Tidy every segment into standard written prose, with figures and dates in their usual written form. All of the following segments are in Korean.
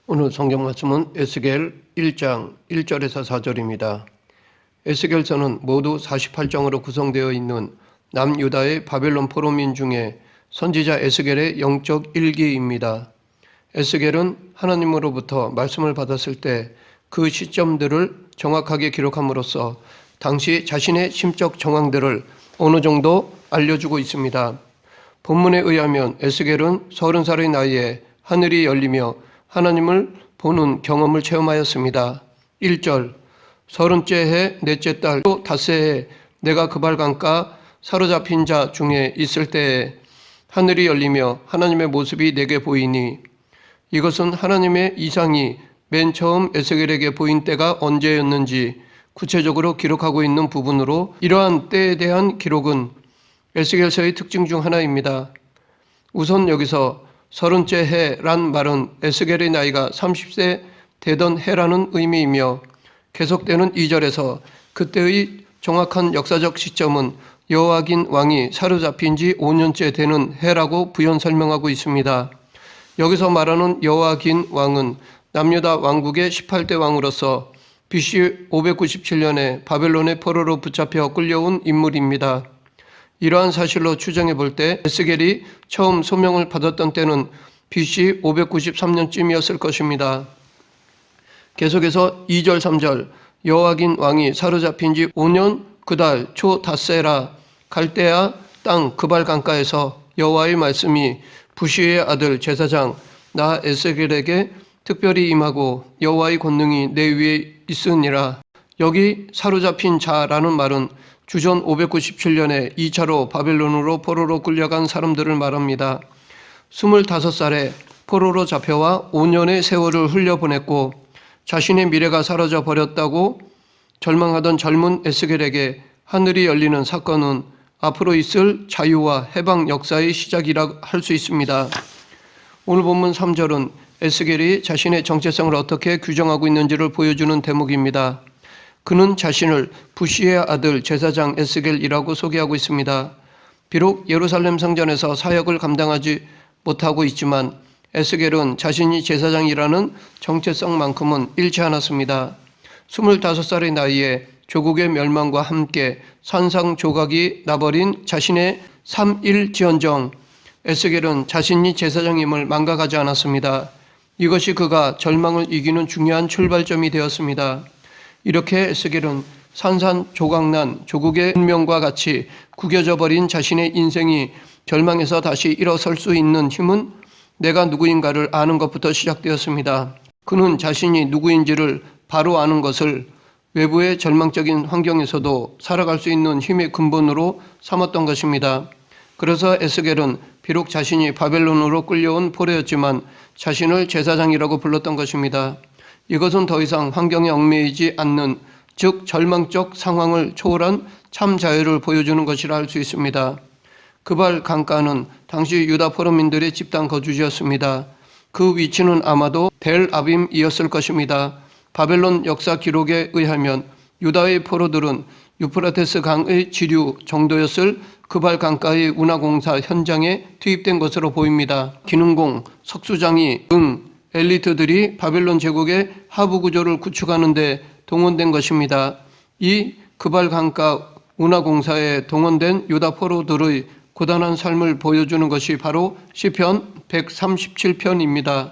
오늘 성경 말씀은 에스겔 1장 1절에서 4절입니다. 에스겔서는 모두 48장으로 구성되어 있는 남유다의 바벨론 포로민 중에 선지자 에스겔의 영적 일기입니다. 에스겔은 하나님으로부터 말씀을 받았을 때 그 시점들을 정확하게 기록함으로써 당시 자신의 심적 정황들을 어느 정도 알려주고 있습니다. 본문에 의하면 에스겔은 30살의 나이에 하늘이 열리며 하나님을 보는 경험을 체험하였습니다. 1절 30째 해 넷째 달 또 닷새에 내가 그발 강가 사로잡힌 자 중에 있을 때에 하늘이 열리며 하나님의 모습이 내게 보이니, 이것은 하나님의 이상이 맨 처음 에스겔에게 보인 때가 언제였는지 구체적으로 기록하고 있는 부분으로, 이러한 때에 대한 기록은 에스겔서의 특징 중 하나입니다. 우선 여기서 30째 해란 말은 에스겔의 나이가 30세 되던 해라는 의미이며, 계속되는 2절에서 그때의 정확한 역사적 시점은 여호아긴 왕이 사로잡힌 지 5년째 되는 해라고 부연 설명하고 있습니다. 여기서 말하는 여호아긴 왕은 남유다 왕국의 18대 왕으로서 BC 597년에 바벨론의 포로로 붙잡혀 끌려온 인물입니다. 이러한 사실로 추정해 볼 때 에스겔이 처음 소명을 받았던 때는 BC 593년쯤이었을 것입니다. 계속해서 2절 3절 여호아긴 왕이 사로잡힌 지 5년 그달 초 닷새라 갈대아 땅 그발 강가에서 여호와의 말씀이 부시의 아들 제사장 나 에스겔에게 특별히 임하고 여호와의 권능이 내 위에 있으니라. 여기 사로잡힌 자라는 말은 주전 597년에 2차로 바벨론으로 포로로 끌려간 사람들을 말합니다. 25살에 포로로 잡혀와 5년의 세월을 흘려보냈고 자신의 미래가 사라져 버렸다고 절망하던 젊은 에스겔에게 하늘이 열리는 사건은 앞으로 있을 자유와 해방 역사의 시작이라 할 수 있습니다. 오늘 본문 3절은 에스겔이 자신의 정체성을 어떻게 규정하고 있는지를 보여주는 대목입니다. 그는 자신을 부시의 아들 제사장 에스겔이라고 소개하고 있습니다. 비록 예루살렘 성전에서 사역을 감당하지 못하고 있지만 에스겔은 자신이 제사장이라는 정체성만큼은 잃지 않았습니다. 25살의 나이에 조국의 멸망과 함께 산상조각이 나버린 자신의 3.1지언정 에스겔은 자신이 제사장임을 망각하지 않았습니다. 이것이 그가 절망을 이기는 중요한 출발점이 되었습니다. 이렇게 에스겔은 산산조각난 조국의 운명과 같이 구겨져 버린 자신의 인생이 절망에서 다시 일어설 수 있는 힘은 내가 누구인가를 아는 것부터 시작되었습니다. 그는 자신이 누구인지를 바로 아는 것을 외부의 절망적인 환경에서도 살아갈 수 있는 힘의 근본으로 삼았던 것입니다. 그래서 에스겔은 비록 자신이 바벨론으로 끌려온 포로였지만 자신을 제사장이라고 불렀던 것입니다. 이것은 더 이상 환경에 얽매이지 않는, 즉 절망적 상황을 초월한 참 자유를 보여주는 것이라 할 수 있습니다. 그발 강가는 당시 유다 포로민들의 집단 거주지였습니다. 그 위치는 아마도 델 아빔이었을 것입니다. 바벨론 역사 기록에 의하면 유다의 포로들은 유프라테스 강의 지류 정도였을 그발 강가의 운하공사 현장에 투입된 것으로 보입니다. 기능공, 석수장이 등 엘리트들이 바벨론 제국의 하부 구조를 구축하는 데 동원된 것입니다. 이 그발 강가 운하공사에 동원된 유다 포로들의 고단한 삶을 보여주는 것이 바로 시편 137편입니다.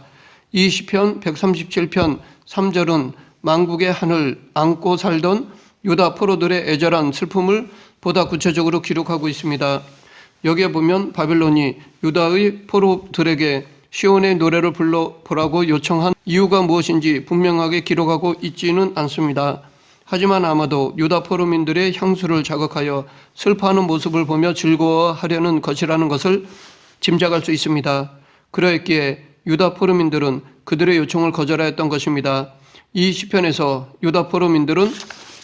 이 시편 137편 3절은 만국의 하늘 안고 살던 유다 포로들의 애절한 슬픔을 보다 구체적으로 기록하고 있습니다. 여기에 보면 바벨론이 유다의 포로들에게 시온의 노래를 불러보라고 요청한 이유가 무엇인지 분명하게 기록하고 있지는 않습니다. 하지만 아마도 유다 포로민들의 향수를 자극하여 슬퍼하는 모습을 보며 즐거워하려는 것이라는 것을 짐작할 수 있습니다. 그러했기에 유다 포로민들은 그들의 요청을 거절하였던 것입니다. 이 시편에서 유다 포로민들은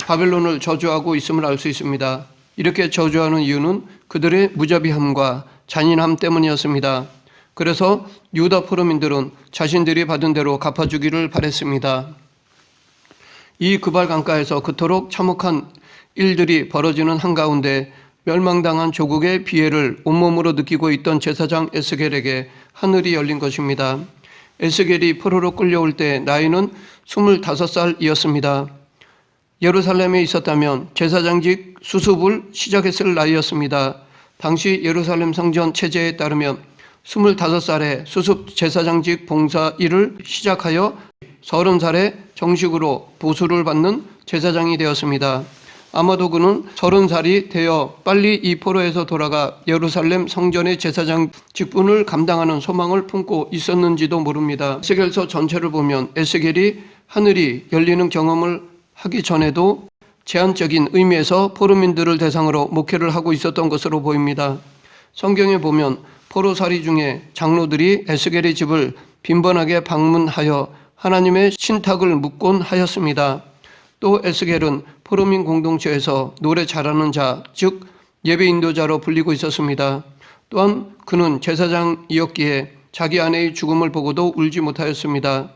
바벨론을 저주하고 있음을 알 수 있습니다. 이렇게 저주하는 이유는 그들의 무자비함과 잔인함 때문이었습니다. 그래서 유다 포로민들은 자신들이 받은 대로 갚아주기를 바랬습니다. 이 그발 강가에서 그토록 참혹한 일들이 벌어지는 한가운데 멸망당한 조국의 비애를 온몸으로 느끼고 있던 제사장 에스겔에게 하늘이 열린 것입니다. 에스겔이 포로로 끌려올 때 나이는 25살이었습니다. 예루살렘에 있었다면 제사장직 수습을 시작했을 나이였습니다. 당시 예루살렘 성전 체제에 따르면 25살에 수습 제사장직 봉사 일을 시작하여 30살에 정식으로 보수를 받는 제사장이 되었습니다. 아마도 그는 30살이 되어 빨리 이 포로에서 돌아가 예루살렘 성전의 제사장 직분을 감당하는 소망을 품고 있었는지도 모릅니다. 에스겔서 전체를 보면 에스겔이 하늘이 열리는 경험을 하기 전에도 제한적인 의미에서 포로민들을 대상으로 목회를 하고 있었던 것으로 보입니다. 성경에 보면 포로살이 중에 장로들이 에스겔의 집을 빈번하게 방문하여 하나님의 신탁을 묻곤 하였습니다. 또 에스겔은 포로민 공동체에서 노래 잘하는 자, 즉 예배 인도자로 불리고 있었습니다. 또한 그는 제사장이었기에 자기 아내의 죽음을 보고도 울지 못하였습니다.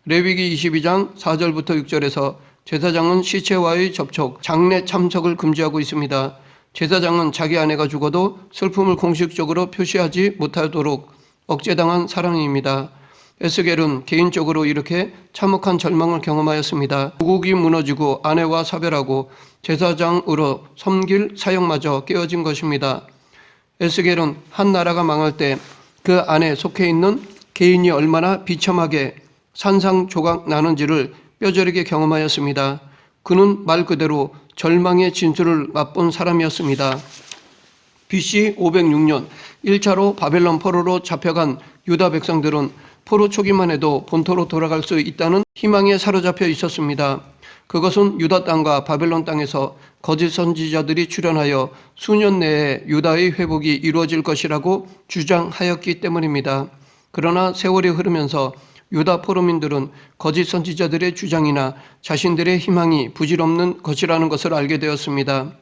레위기 22장 4절부터 6절에서 제사장은 시체와의 접촉, 장례 참석을 금지하고 있습니다. 제사장은 자기 아내가 죽어도 슬픔을 공식적으로 표시하지 못하도록 억제당한 사랑입니다. 에스겔은 개인적으로 이렇게 참혹한 절망을 경험하였습니다. 조국이 무너지고 아내와 사별하고 제사장으로 섬길 사역마저 깨어진 것입니다. 에스겔은 한 나라가 망할 때 그 안에 속해 있는 개인이 얼마나 비참하게 산상조각 나는지를 뼈저리게 경험하였습니다. 그는 말 그대로 절망의 진수를 맛본 사람이었습니다. BC 506년 1차로 바벨론 포로로 잡혀간 유다 백성들은 포로 초기만 해도 본토로 돌아갈 수 있다는 희망에 사로잡혀 있었습니다. 그것은 유다 땅과 바벨론 땅에서 거짓 선지자들이 출현하여 수년 내에 유다의 회복이 이루어질 것이라고 주장하였기 때문입니다. 그러나 세월이 흐르면서 유다 포로민들은 거짓 선지자들의 주장이나 자신들의 희망이 부질없는 것이라는 것을 알게 되었습니다.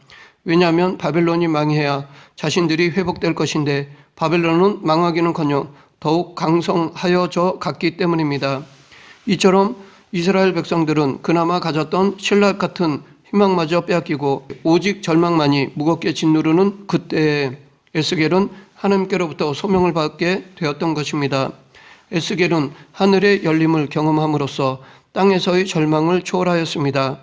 왜냐하면 바벨론이 망해야 자신들이 회복될 것인데 바벨론은 망하기는커녕 더욱 강성하여져 갔기 때문입니다. 이처럼 이스라엘 백성들은 그나마 가졌던 신락 같은 희망마저 빼앗기고 오직 절망만이 무겁게 짓누르는 그때에 에스겔은 하나님께로부터 소명을 받게 되었던 것입니다. 에스겔은 하늘의 열림을 경험함으로써 땅에서의 절망을 초월하였습니다.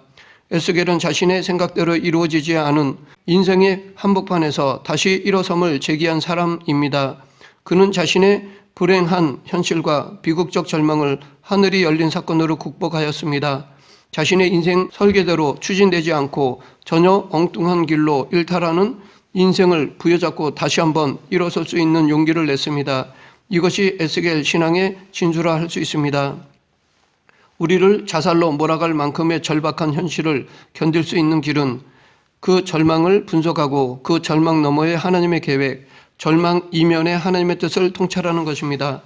에스겔은 자신의 생각대로 이루어지지 않은 인생의 한복판에서 다시 일어섬을 제기한 사람입니다. 그는 자신의 불행한 현실과 비극적 절망을 하늘이 열린 사건으로 극복하였습니다. 자신의 인생 설계대로 추진되지 않고 전혀 엉뚱한 길로 일탈하는 인생을 부여잡고 다시 한번 일어설 수 있는 용기를 냈습니다. 이것이 에스겔 신앙의 진수라 할 수 있습니다. 우리를 자살로 몰아갈 만큼의 절박한 현실을 견딜 수 있는 길은 그 절망을 분석하고 그 절망 너머의 하나님의 계획, 절망 이면의 하나님의 뜻을 통찰하는 것입니다.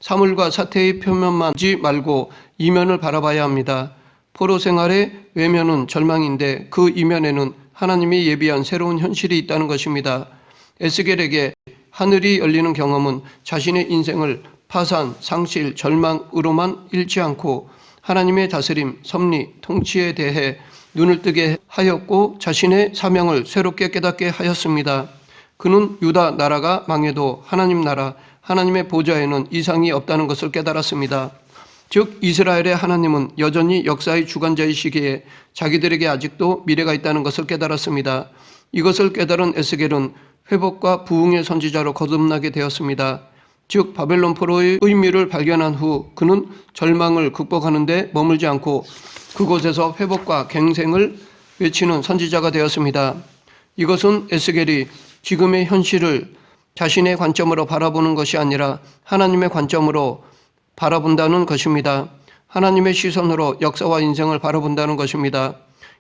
사물과 사태의 표면만 보지 말고 이면을 바라봐야 합니다. 포로 생활의 외면은 절망인데 그 이면에는 하나님이 예비한 새로운 현실이 있다는 것입니다. 에스겔에게 하늘이 열리는 경험은 자신의 인생을 파산, 상실, 절망으로만 잃지 않고 하나님의 다스림, 섭리, 통치에 대해 눈을 뜨게 하였고 자신의 사명을 새롭게 깨닫게 하였습니다. 그는 유다 나라가 망해도 하나님 나라, 하나님의 보좌에는 이상이 없다는 것을 깨달았습니다. 즉 이스라엘의 하나님은 여전히 역사의 주관자이시기에 자기들에게 아직도 미래가 있다는 것을 깨달았습니다. 이것을 깨달은 에스겔은 회복과 부흥의 선지자로 거듭나게 되었습니다. 즉 바벨론 포로의 의미를 발견한 후 그는 절망을 극복하는 데 머물지 않고 그곳에서 회복과 갱생을 외치는 선지자가 되었습니다. 이것은 에스겔이 지금의 현실을 자신의 관점으로 바라보는 것이 아니라 하나님의 관점으로 바라본다는 것입니다. 하나님의 시선으로 역사와 인생을 바라본다는 것입니다.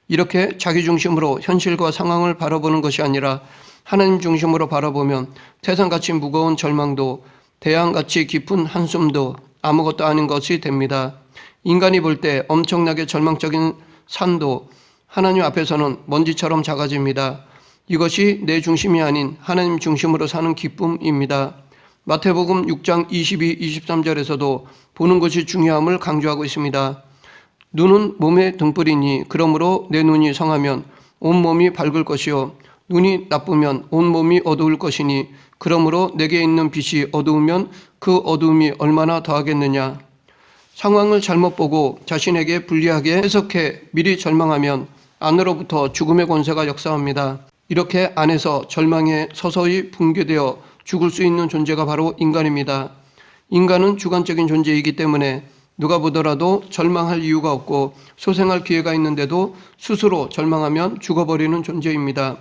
이렇게 자기 중심으로 현실과 상황을 바라보는 것이 아니라 하나님 중심으로 바라보면 태산같이 무거운 절망도 대양같이 깊은 한숨도 아무것도 아닌 것이 됩니다. 인간이 볼 때 엄청나게 절망적인 산도 하나님 앞에서는 먼지처럼 작아집니다. 이것이 내 중심이 아닌 하나님 중심으로 사는 기쁨입니다. 마태복음 6장 22, 23절에서도 보는 것이 중요함을 강조하고 있습니다. 눈은 몸의 등불이니 그러므로 내 눈이 성하면 온몸이 밝을 것이요 눈이 나쁘면 온몸이 어두울 것이니 그러므로 내게 있는 빛이 어두우면 그 어두움이 얼마나 더하겠느냐. 상황을 잘못 보고 자신에게 불리하게 해석해 미리 절망하면 안으로부터 죽음의 권세가 역사합니다. 이렇게 안에서 절망에 서서히 붕괴되어 죽을 수 있는 존재가 바로 인간입니다. 인간은 주관적인 존재이기 때문에 누가 보더라도 절망할 이유가 없고 소생할 기회가 있는데도 스스로 절망하면 죽어버리는 존재입니다.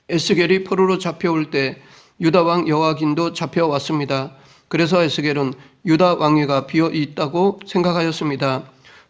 에스겔이 포로로 잡혀올 때 유다 왕 여호아긴도 잡혀왔습니다. 그래서 에스겔은 유다 왕위가 비어 있다고 생각하였습니다.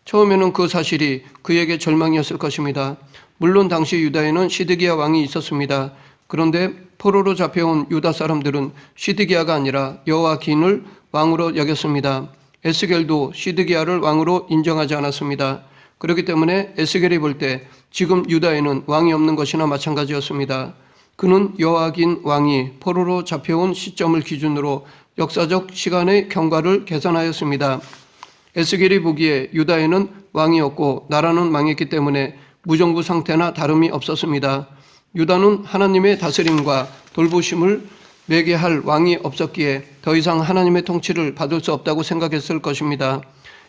처음에는 그 사실이 그에게 절망이었을 것입니다. 물론 당시 유다에는 시드기야 왕이 있었습니다. 그런데 포로로 잡혀온 유다 사람들은 시드기야가 아니라 여호아긴을 왕으로 여겼습니다. 에스겔도 시드기야를 왕으로 인정하지 않았습니다. 그렇기 때문에 에스겔이 볼 때 지금 유다에는 왕이 없는 것이나 마찬가지였습니다. 그는 여호아긴 왕이 포로로 잡혀온 시점을 기준으로 역사적 시간의 경과를 계산하였습니다. 에스겔이 보기에 유다에는 왕이 없고 나라는 망했기 때문에 무정부 상태나 다름이 없었습니다. 유다는 하나님의 다스림과 돌보심을 매개할 왕이 없었기에 더 이상 하나님의 통치를 받을 수 없다고 생각했을 것입니다.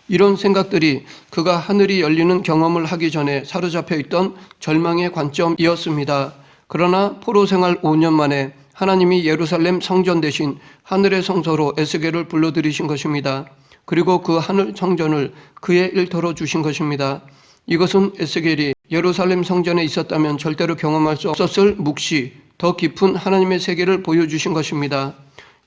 이런 생각들이 그가 하늘이 열리는 경험을 하기 전에 사로잡혀 있던 절망의 관점이었습니다. 그러나 포로 생활 5년 만에 하나님이 예루살렘 성전 대신 하늘의 성소로 에스겔을 불러들이신 것입니다. 그리고 그 하늘 성전을 그의 일터로 주신 것입니다. 이것은 에스겔이 예루살렘 성전에 있었다면 절대로 경험할 수 없었을 묵시, 더 깊은 하나님의 세계를 보여주신 것입니다.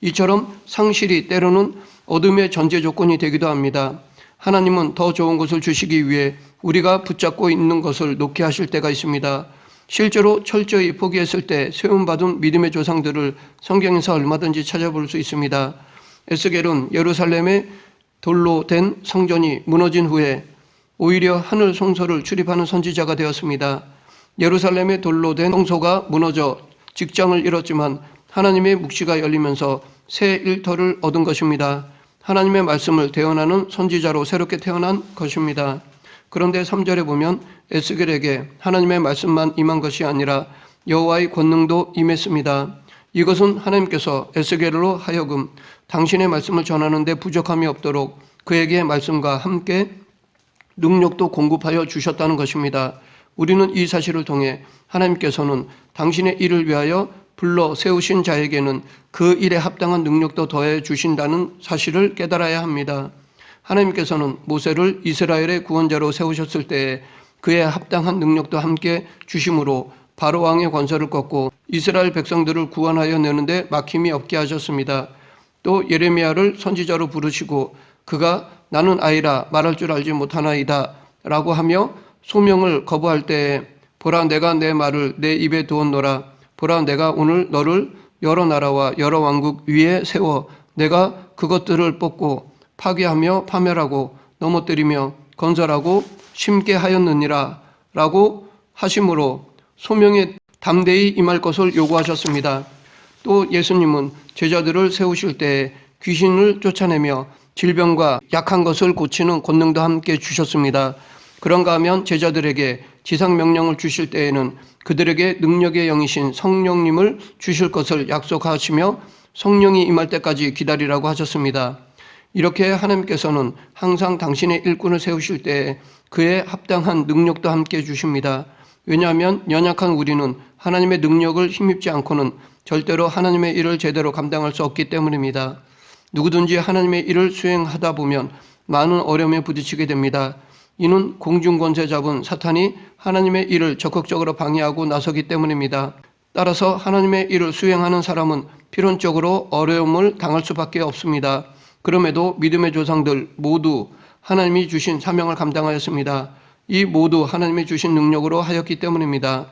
이처럼 상실이 때로는 어둠의 전제 조건이 되기도 합니다. 하나님은 더 좋은 것을 주시기 위해 우리가 붙잡고 있는 것을 놓게 하실 때가 있습니다. 실제로 철저히 포기했을 때 세움받은 믿음의 조상들을 성경에서 얼마든지 찾아볼 수 있습니다. 에스겔은 예루살렘의 돌로 된 성전이 무너진 후에 오히려 하늘 성소를 출입하는 선지자가 되었습니다. 예루살렘의 돌로 된 성소가 무너져 직장을 잃었지만 하나님의 묵시가 열리면서 새 일터를 얻은 것입니다. 하나님의 말씀을 대언하는 선지자로 새롭게 태어난 것입니다. 그런데 3절에 보면 에스겔에게 하나님의 말씀만 임한 것이 아니라 여호와의 권능도 임했습니다. 이것은 하나님께서 에스겔로 하여금 당신의 말씀을 전하는 데 부족함이 없도록 그에게 말씀과 함께 능력도 공급하여 주셨다는 것입니다. 우리는 이 사실을 통해 하나님께서는 당신의 일을 위하여 불러 세우신 자에게는 그 일에 합당한 능력도 더해 주신다는 사실을 깨달아야 합니다. 하나님께서는 모세를 이스라엘의 구원자로 세우셨을 때에 그에 합당한 능력도 함께 주심으로 바로 왕의 권세를 꺾고 이스라엘 백성들을 구원하여 내는데 막힘이 없게 하셨습니다. 또 예레미야를 선지자로 부르시고 그가 나는 아이라 말할 줄 알지 못하나이다 라고 하며 소명을 거부할 때에 보라 내가 내 말을 내 입에 두었노라. 보라 내가 오늘 너를 여러 나라와 여러 왕국 위에 세워 내가 그것들을 뽑고 파괴하며 파멸하고 넘어뜨리며 건설하고 심게 하였느니라 라고 하심으로 소명에 담대히 임할 것을 요구하셨습니다. 또 예수님은 제자들을 세우실 때에 귀신을 쫓아내며 질병과 약한 것을 고치는 권능도 함께 주셨습니다. 그런가 하면 제자들에게 지상명령을 주실 때에는 그들에게 능력의 영이신 성령님을 주실 것을 약속하시며 성령이 임할 때까지 기다리라고 하셨습니다. 이렇게 하나님께서는 항상 당신의 일꾼을 세우실 때 그에 합당한 능력도 함께 주십니다. 왜냐하면 연약한 우리는 하나님의 능력을 힘입지 않고는 절대로 하나님의 일을 제대로 감당할 수 없기 때문입니다. 누구든지 하나님의 일을 수행하다 보면 많은 어려움에 부딪히게 됩니다. 이는 공중권세 잡은 사탄이 하나님의 일을 적극적으로 방해하고 나서기 때문입니다. 따라서 하나님의 일을 수행하는 사람은 필연적으로 어려움을 당할 수밖에 없습니다. 그럼에도 믿음의 조상들 모두 하나님이 주신 사명을 감당하였습니다. 이 모두 하나님이 주신 능력으로 하였기 때문입니다.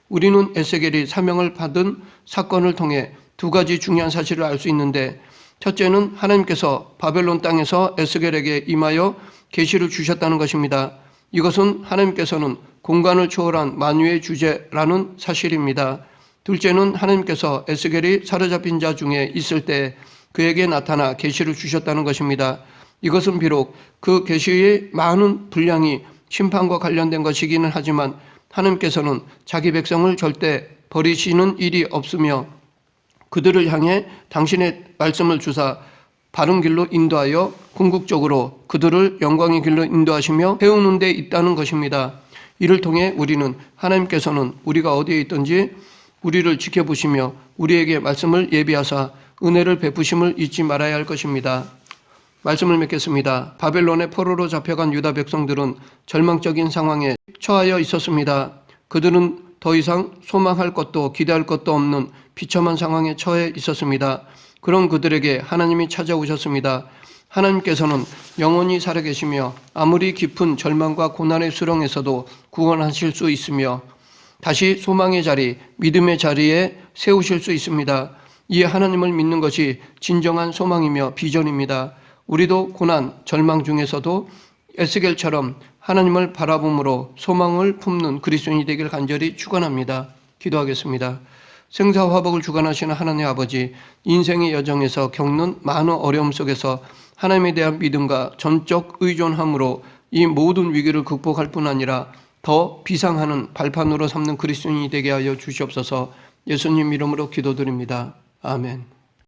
우리는 에스겔이 사명을 받은 사건을 통해 두 가지 중요한 사실을 알 수 있는데, 첫째는 하나님께서 바벨론 땅에서 에스겔에게 임하여 계시를 주셨다는 것입니다. 이것은 하나님께서는 공간을 초월한 만유의 주제라는 사실입니다. 둘째는 하나님께서 에스겔이 사로잡힌 자 중에 있을 때 그에게 나타나 계시를 주셨다는 것입니다. 이것은 비록 그 계시의 많은 분량이 심판과 관련된 것이기는 하지만 하나님께서는 자기 백성을 절대 버리시는 일이 없으며 그들을 향해 당신의 말씀을 주사 바른 길로 인도하여 궁극적으로 그들을 영광의 길로 인도하시며 세우는 데 있다는 것입니다. 이를 통해 우리는 하나님께서는 우리가 어디에 있든지 우리를 지켜보시며 우리에게 말씀을 예비하사 은혜를 베푸심을 잊지 말아야 할 것입니다. 말씀을 맺겠습니다. 바벨론의 포로로 잡혀간 유다 백성들은 절망적인 상황에 처하여 있었습니다. 그들은 더 이상 소망할 것도 기대할 것도 없는 비참한 상황에 처해 있었습니다. 그런 그들에게 하나님이 찾아오셨습니다. 하나님께서는 영원히 살아계시며 아무리 깊은 절망과 고난의 수렁에서도 구원하실 수 있으며 다시 소망의 자리, 믿음의 자리에 세우실 수 있습니다. 이 하나님을 믿는 것이 진정한 소망이며 비전입니다. 우리도 고난, 절망 중에서도 에스겔처럼 하나님을 바라봄으로 소망을 품는 그리스도인이 되길 간절히 축원합니다. 기도하겠습니다. 생사화복을 주관하시는 하나님 아버지, 인생의 여정에서 겪는 많은 어려움 속에서 하나님에 대한 믿음과 전적 의존함으로 이 모든 위기를 극복할 뿐 아니라 더 비상하는 발판으로 삼는 그리스도인이 되게 하여 주시옵소서. 예수님 이름으로 기도드립니다. 아멘.